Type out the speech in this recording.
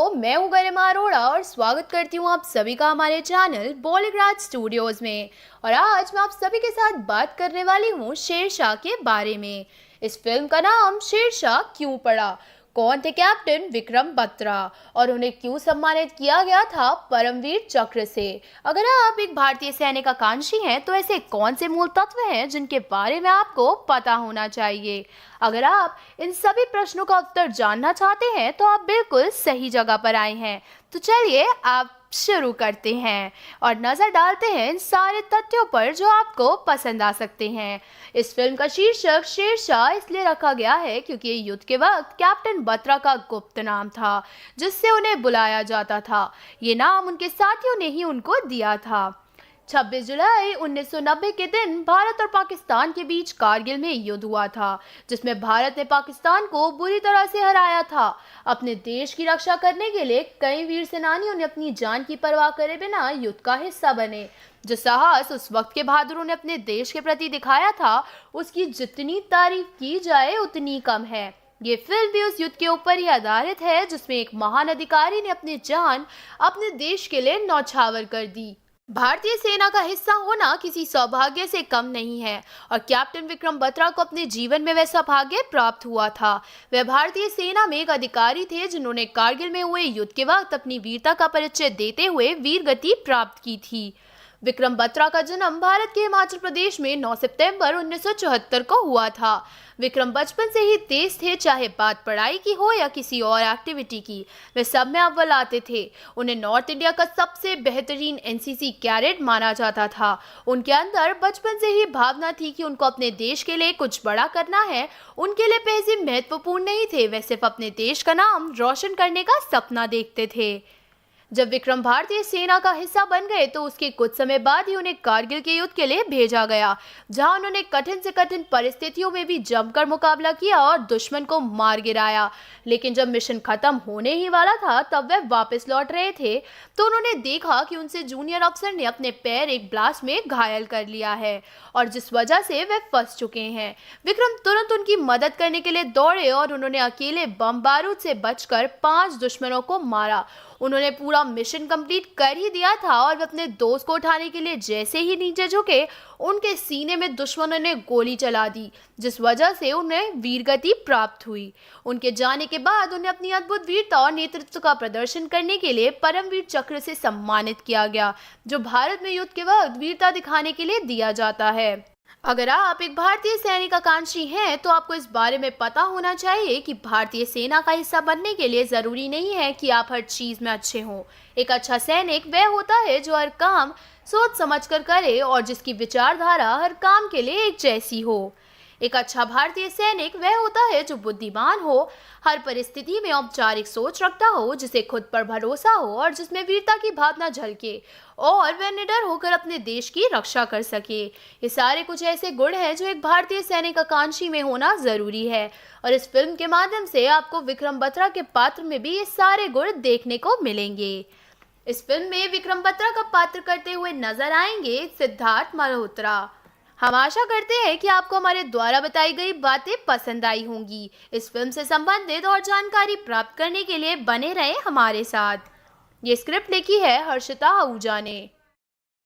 मैं हूँ गरिमा अरोड़ा और स्वागत करती हूँ आप सभी का हमारे चैनल बॉलीवुड स्टूडियोज में। और आज मैं आप सभी के साथ बात करने वाली हूँ शेरशाह के बारे में। इस फिल्म का नाम शेरशाह क्यों पड़ा, कौन थे कैप्टन विक्रम बत्रा और उन्हें क्यों सम्मानित किया गया था परमवीर चक्र से। अगर आप एक भारतीय सैनिक आकांक्षी हैं तो ऐसे कौन से मूल तत्व हैं जिनके बारे में आपको पता होना चाहिए। अगर आप इन सभी प्रश्नों का उत्तर जानना चाहते हैं तो आप बिल्कुल सही जगह पर आए हैं। तो चलिए आप शुरू करते हैं और नजर डालते हैं इन सारे तथ्यों पर जो आपको पसंद आ सकते हैं। इस फिल्म का शीर्षक शेरशाह इसलिए रखा गया है क्योंकि युद्ध के वक्त कैप्टन बत्रा का गुप्त नाम था जिससे उन्हें बुलाया जाता था। ये नाम उनके साथियों ने ही उनको दिया था। 26 जुलाई 1990 के दिन भारत और पाकिस्तान के बीच कारगिल में युद्ध हुआ था जिसमें भारत ने पाकिस्तान को बुरी तरह से हराया था। अपने देश की रक्षा करने के लिए कई वीर सेनानियों ने अपनी जान की परवाह करे बिना युद्ध का हिस्सा बने। जो साहस उस वक्त के बहादुरों ने अपने देश के प्रति दिखाया था उसकी जितनी तारीफ की जाए उतनी कम है। ये फिल्म भी उस युद्ध के ऊपर ही आधारित है जिसमें एक महान अधिकारी ने अपनी जान अपने देश के लिए न्यौछावर कर दी। भारतीय सेना का हिस्सा होना किसी सौभाग्य से कम नहीं है और कैप्टन विक्रम बत्रा को अपने जीवन में वह सौभाग्य प्राप्त हुआ था। वह भारतीय सेना में एक अधिकारी थे जिन्होंने कारगिल में हुए युद्ध के वक्त अपनी वीरता का परिचय देते हुए वीर गति प्राप्त की थी। विक्रम बत्रा का जन्म भारत के हिमाचल प्रदेश में 9 सितंबर 1974 को हुआ था। विक्रम बचपन से ही तेज थे, चाहे बात पढ़ाई की हो या किसी और एक्टिविटी की, वे सब में अव्वल आते थे। उन्हें नॉर्थ इंडिया का सबसे बेहतरीन एनसीसी कैडेट माना जाता था। उनके अंदर बचपन से ही भावना थी कि उनको अपने देश के लिए कुछ बड़ा करना है। उनके लिए पैसे महत्वपूर्ण नहीं थे, वे सिर्फ अपने देश का नाम रोशन करने का सपना देखते थे। जब विक्रम भारतीय सेना का हिस्सा बन गए तो उसके कुछ समय बाद ही उन्हें कारगिल के युद्ध के लिए भेजा गया, जहां उन्होंने कठिन से कठिन परिस्थितियों में भी जमकर मुकाबला किया और दुश्मन को मार गिराया। लेकिन जब मिशन खत्म होने ही वाला था तब वे वापस लौट रहे थे तो उन्होंने देखा कि उनसे जूनियर अफसर ने अपने पैर एक ब्लास्ट में घायल कर लिया है और जिस वजह से वे फंस चुके हैं। विक्रम तुरंत उनकी मदद करने के लिए दौड़े और उन्होंने अकेले बम बारूद से बचकर 5 दुश्मनों को मारा। उन्होंने पूरा मिशन कंप्लीट कर ही दिया था और वे अपने दोस्त को उठाने के लिए जैसे ही नीचे झुके उनके सीने में दुश्मनों ने गोली चला दी, जिस वजह से उन्हें वीरगति प्राप्त हुई। उनके जाने के बाद उन्हें अपनी अद्भुत वीरता और नेतृत्व का प्रदर्शन करने के लिए परमवीर चक्र से सम्मानित किया गया, जो भारत में युद्ध के वक्त वीरता दिखाने के लिए दिया जाता है। अगर आप एक भारतीय सैनिक आकांक्षी हैं तो आपको इस बारे में पता होना चाहिए कि भारतीय सेना का हिस्सा बनने के लिए जरूरी नहीं है कि आप हर चीज में अच्छे हों। एक अच्छा सैनिक वह होता है जो हर काम सोच समझकर करे और जिसकी विचारधारा हर काम के लिए एक जैसी हो। एक अच्छा भारतीय सैनिक वह होता है जो बुद्धिमान हो, हर परिस्थिति में औपचारिक सोच रखता हो, जिसे खुद पर भरोसा हो और जिसमें वीरता की भावना झलके और वह निडर होकर अपने देश की रक्षा कर सके। ये सारे कुछ ऐसे गुण हैं जो एक भारतीय सैनिक आकांक्षी में होना जरूरी है और इस फिल्म के माध्यम से आपको विक्रम बत्रा के पात्र में भी ये सारे गुण देखने को मिलेंगे। इस फिल्म में विक्रम बत्रा का पात्र करते हुए नजर आएंगे सिद्धार्थ मल्होत्रा। हम आशा करते हैं कि आपको हमारे द्वारा बताई गई बातें पसंद आई होंगी। इस फिल्म से संबंधित और जानकारी प्राप्त करने के लिए बने रहें हमारे साथ। ये स्क्रिप्ट लिखी है हर्षिता आहूजा ने।